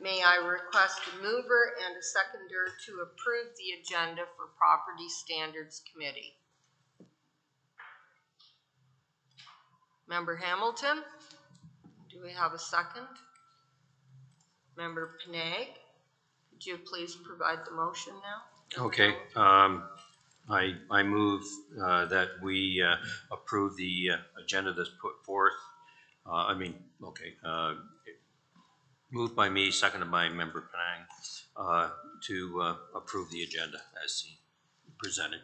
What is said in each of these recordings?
May I request a mover and a seconder to approve the agenda for Property Standards Committee? Member Hamilton, do we have a second? Member Panay, could you please provide the motion now? Okay. I move that we approve the agenda that's put forth. Moved by me, seconded by Member Penang, to approve the agenda as presented.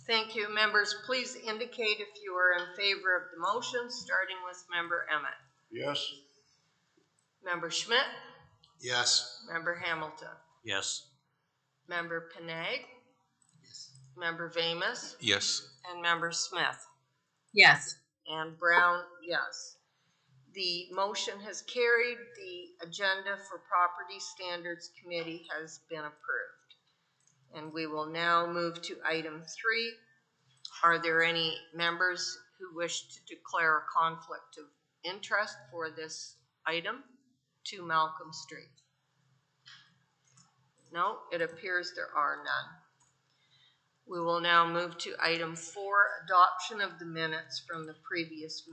Thank you. Members, please indicate if you are in favor of the motion, starting with Member Emmett. Yes. Member Schmidt? Yes. Member Hamilton? Yes. Member Panay? Yes. Member Vamus? Yes. And Member Smith? Yes. And Brown, yes. The motion has carried. The agenda for Property Standards Committee has been approved. And we will now move to item 3. Are there any members who wish to declare a conflict of interest for this item, 2 Malcolm Street? No, it appears there are none. We will now move to item 4, adoption of the minutes from the previous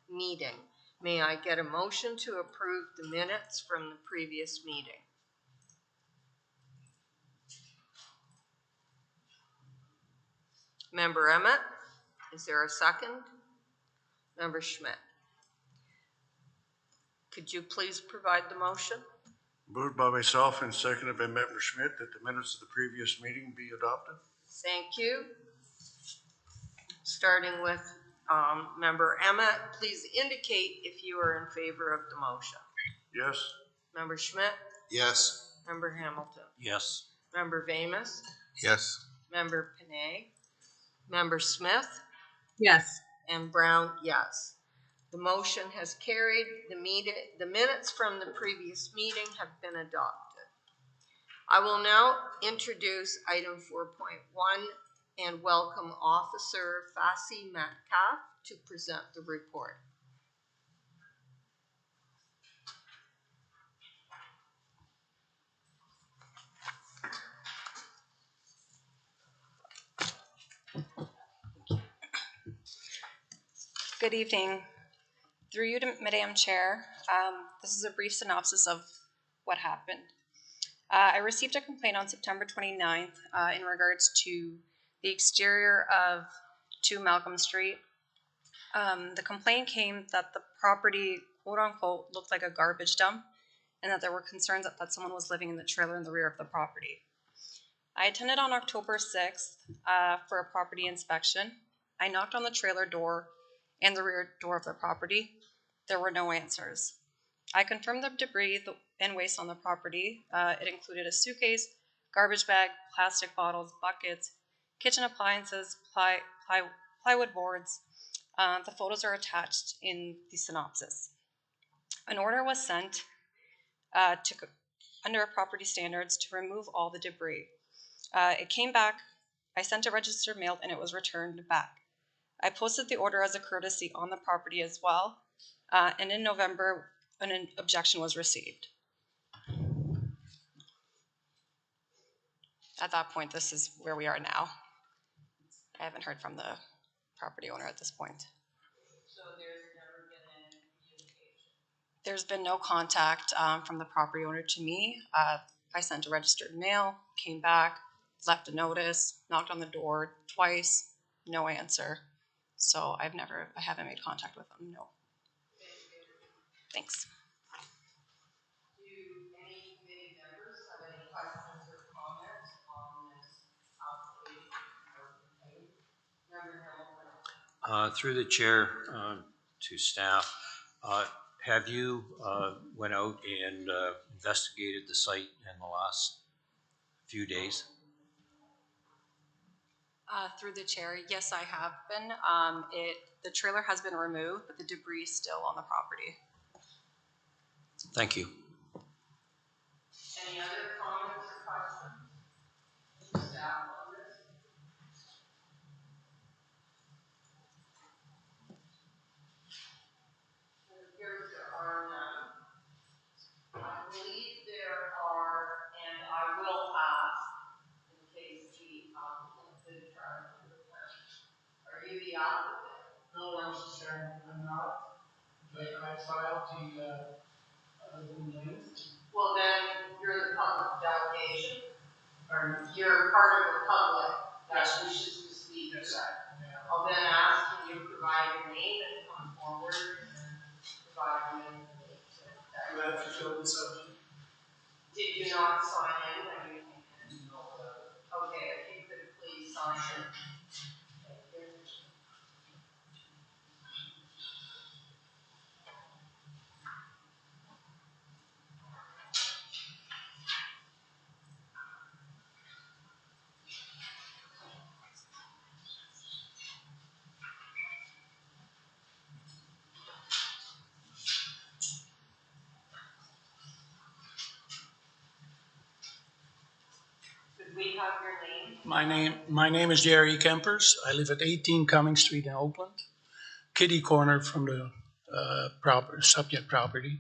meeting. May I get a motion to approve the minutes from the previous meeting? Member Emmett, is there a second? Member Schmidt, could you please provide the motion? Moved by myself and seconded by Member Schmidt that the minutes of the previous meeting be adopted. Thank you. Starting with Member Emmett, please indicate if you are in favor of the motion. Yes. Member Schmidt? Yes. Member Hamilton? Yes. Member Vamus? Yes. Member Panay? Member Smith? Yes. And Brown, yes. The motion has carried. The minutes from the previous meeting have been adopted. I will now introduce item 4.1 and welcome Officer Fassi Metcalf to present the report. Good evening. Through you to Madam Chair, this is a brief synopsis of what happened. I received a complaint on September 29th in regards to the exterior of 2 Malcolm Street. The complaint came that the property, quote unquote, looked like a garbage dump and that there were concerns that someone was living in the trailer in the rear of the property. I attended on October 6th for a property inspection. I knocked on the trailer door and the rear door of the property. There were no answers. I confirmed the debris and waste on the property. It included a suitcase, garbage bag, plastic bottles, buckets, kitchen appliances, plywood boards. The photos are attached in the synopsis. An order was sent under property standards to remove all the debris. It came back. I sent a registered mail and it was returned back. I posted the order as a courtesy on the property as well, and in November, an objection was received. At that point, this is where we are now. I haven't heard from the property owner at this point. So there's never been any communication? There's been no contact from the property owner to me. I sent a registered mail, came back, left a notice, knocked on the door twice, no answer. So I haven't made contact with them, no. Thanks. Do any committee members have any questions or comments on this application or complaint? Member Hamilton. Through the chair to staff, have you went out and investigated the site in the last few days? Through the chair, yes, I have been. The trailer has been removed, but the debris is still on the property. Thank you. Any other comments or questions from staff on this? It appears there are none. I believe there filed the complaint. Well, then you're the public delegation. Pardon? You're part of the public that wishes to speak. Yes. Yeah. I'll then ask you to provide your name and come forward and provide the information. Do I have to fill this out? Did you not sign in when you came in? Okay, if you could please sign in. Thank you. Could we have your name? My name is Jerry Kempers. I live at 18 Cumming Street in Oakland, kitty corner from the subject property.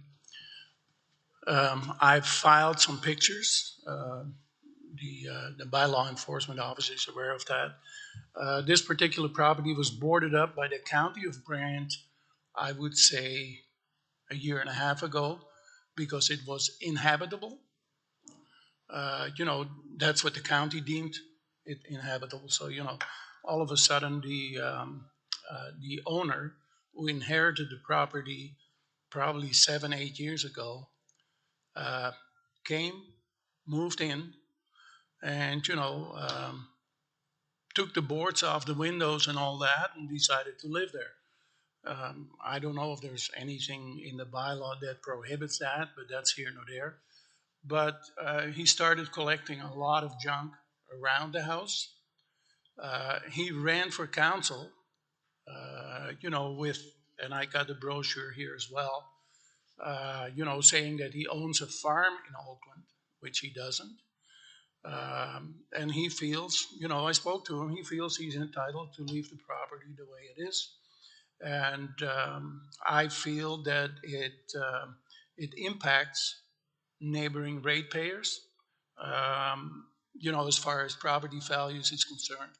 I've filed some pictures. The bylaw enforcement office is aware of that. This particular property was boarded up by the county of Brant, I would say, a year and a half ago, because it was inhabitable. That's what the county deemed it inhabitable. So, all of a sudden, the owner who inherited the property probably 7, 8 years ago came, moved in, and took the boards off the windows and all that, and decided to live there. I don't know if there's anything in the bylaw that prohibits that, but that's here nor there. But he started collecting a lot of junk around the house. He ran for council, and I got the brochure here as well, saying that he owns a farm in Oakland, which he doesn't. And he feels, I spoke to him, he feels he's entitled to leave the property the way it is. And I feel that it impacts neighboring ratepayers, as far as property values is concerned.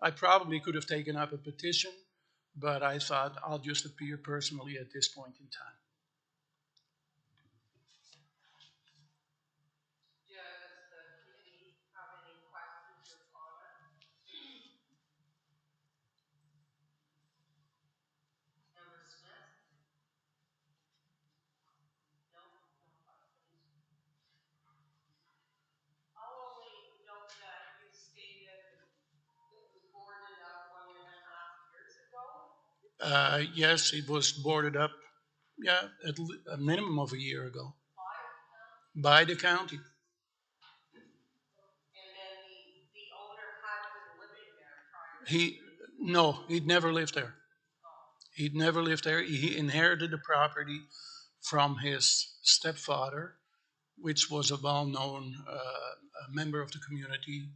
I probably could have taken up a petition, but I thought I'll just appear personally at this point in time. Does the committee have any questions or comments? Member Smith? No questions. I'll only note that you stated it was boarded up 1.5 years ago. Yes, it was boarded up, at a minimum of a year ago by the county. And then the owner had been living there prior to. No, he'd never lived there. He'd never lived there. He inherited the property from his stepfather, which was a well-known member of the community.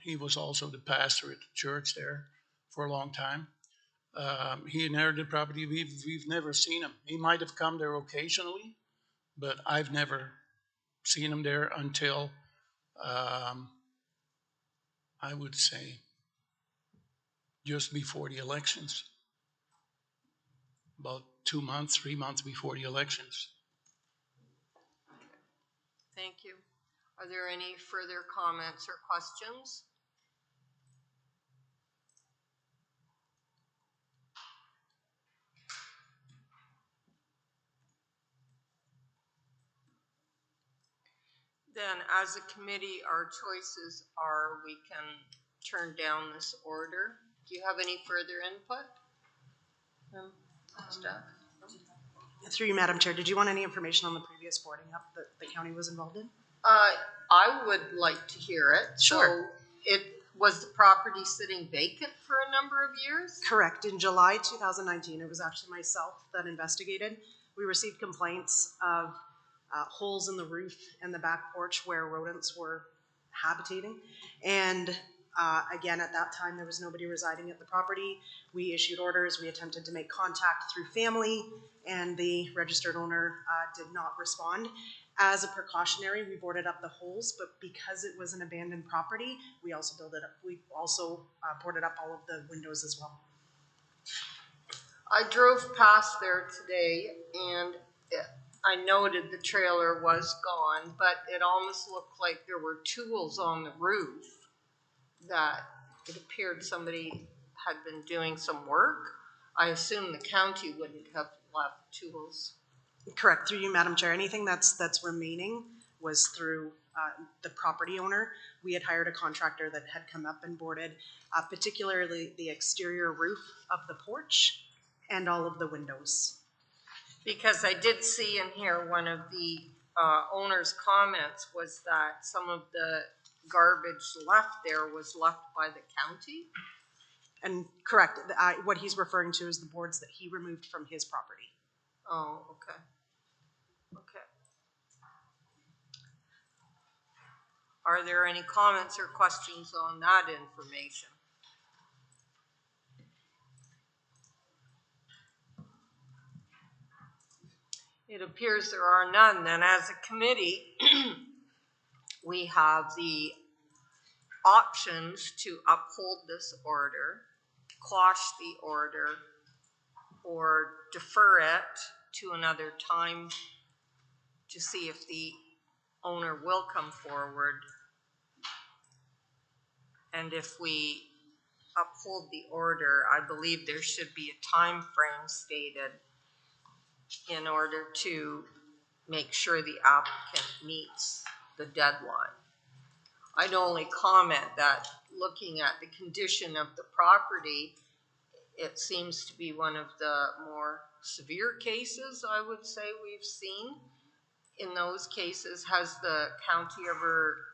He was also the pastor at the church there for a long time. He inherited the property. We've never seen him. He might have come there occasionally, but I've never seen him there until I would say just before the elections, about 2 months, 3 months before the elections. Thank you. Are there any further comments or questions? Then, as a committee, our choices are we can turn down this order. Do you have any further input? Staff? Through you, Madam Chair, did you want any information on the previous boarding up that the county was involved in? I would like to hear it. Sure. So was the property sitting vacant for a number of years? Correct. In July 2019, it was actually myself that investigated. We received complaints of holes in the roof and the back porch where rodents were habitating. And again, at that time, there was nobody residing at the property. We issued orders. We attempted to make contact through family, and the registered owner did not respond. As a precautionary, we boarded up the holes, but because it was an abandoned property, we also boarded up all of the windows as well. I drove past there today and I noted the trailer was gone, but it almost looked like there were tools on the roof that it appeared somebody had been doing some work. I assume the county wouldn't have left tools. Correct, through you, Madam Chair. Anything that's remaining was through the property owner. We had hired a contractor that had come up and boarded, particularly the exterior roof of the porch and all of the windows. Because I did see in here, one of the owner's comments was that some of the garbage left there was left by the county. And correct, what he's referring to is the boards that he removed from his property. Oh, okay. Okay. Are there any comments or questions on that information? It appears there are none. Then as a committee, we have the options to uphold this order, quash the order, or defer it to another time to see if the owner will come forward. And if we uphold the order, I believe there should be a time frame stated in order to make sure the applicant meets the deadline. I'd only comment that looking at the condition of the property, it seems to be one of the more severe cases, I would say, we've seen. In those cases, has the county ever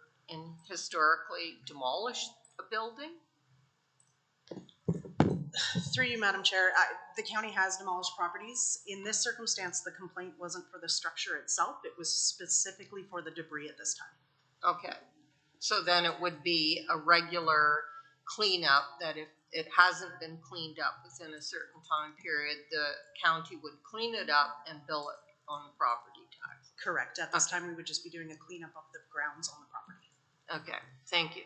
historically demolished a building? Through you, Madam Chair, the county has demolished properties. In this circumstance, the complaint wasn't for the structure itself. It was specifically for the debris at this time. Okay, so then it would be a regular cleanup that if it hasn't been cleaned up within a certain time period, the county would clean it up and bill it on the property tax. Correct. At this time, we would just be doing a cleanup of the grounds on the property. Okay, thank you.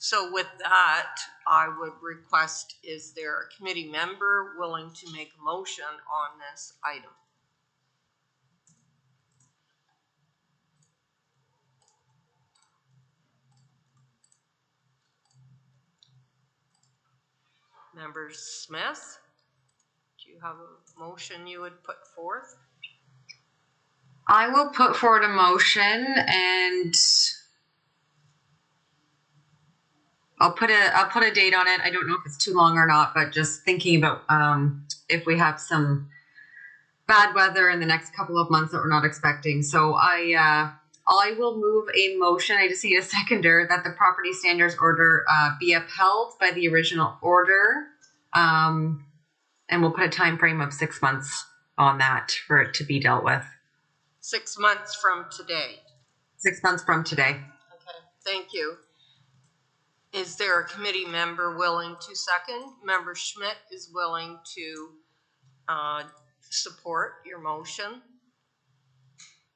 So with that, I would request, is there a committee member willing to make a motion on this item? Member Smith, do you have a motion you would put forth? I will put forward a motion, and I'll put a date on it. I don't know if it's too long or not, but just thinking about if we have some bad weather in the next couple of months that we're not expecting. So I will move a motion. I just need a seconder that the property standards order be upheld by the original order, and we'll put a time frame of 6 months on that for it to be dealt with. 6 months from today. 6 months from today. Okay, thank you. Is there a committee member willing to second? Member Schmidt is willing to support your motion.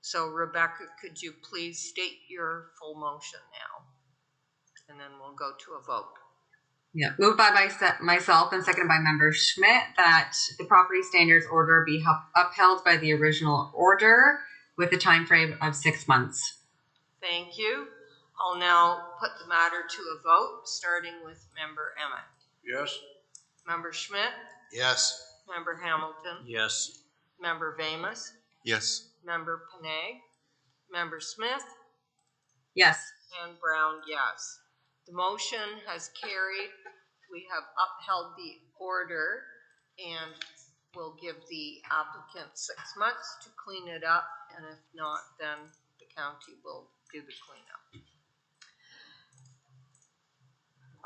So Rebecca, could you please state your full motion now? And then we'll go to a vote. Yeah, moved by myself and seconded by Member Schmidt that the property standards order be upheld by the original order with a time frame of 6 months. Thank you. I'll now put the matter to a vote, starting with Member Emmett. Yes? Member Schmidt? Yes. Member Hamilton? Yes. Member Vamus? Yes. Member Panay? Member Smith? Yes. And Brown, yes. The motion has carried. We have upheld the order and will give the applicant 6 months to clean it up. And if not, then the county will do the cleanup.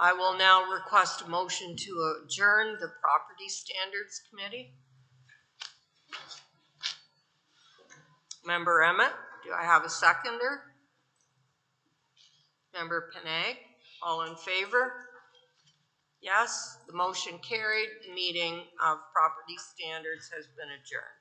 I will now request a motion to adjourn the Property Standards Committee. Member Emmett, do I have a seconder? Member Panay, all in favor? Yes, the motion carried. The meeting of Property Standards has been adjourned.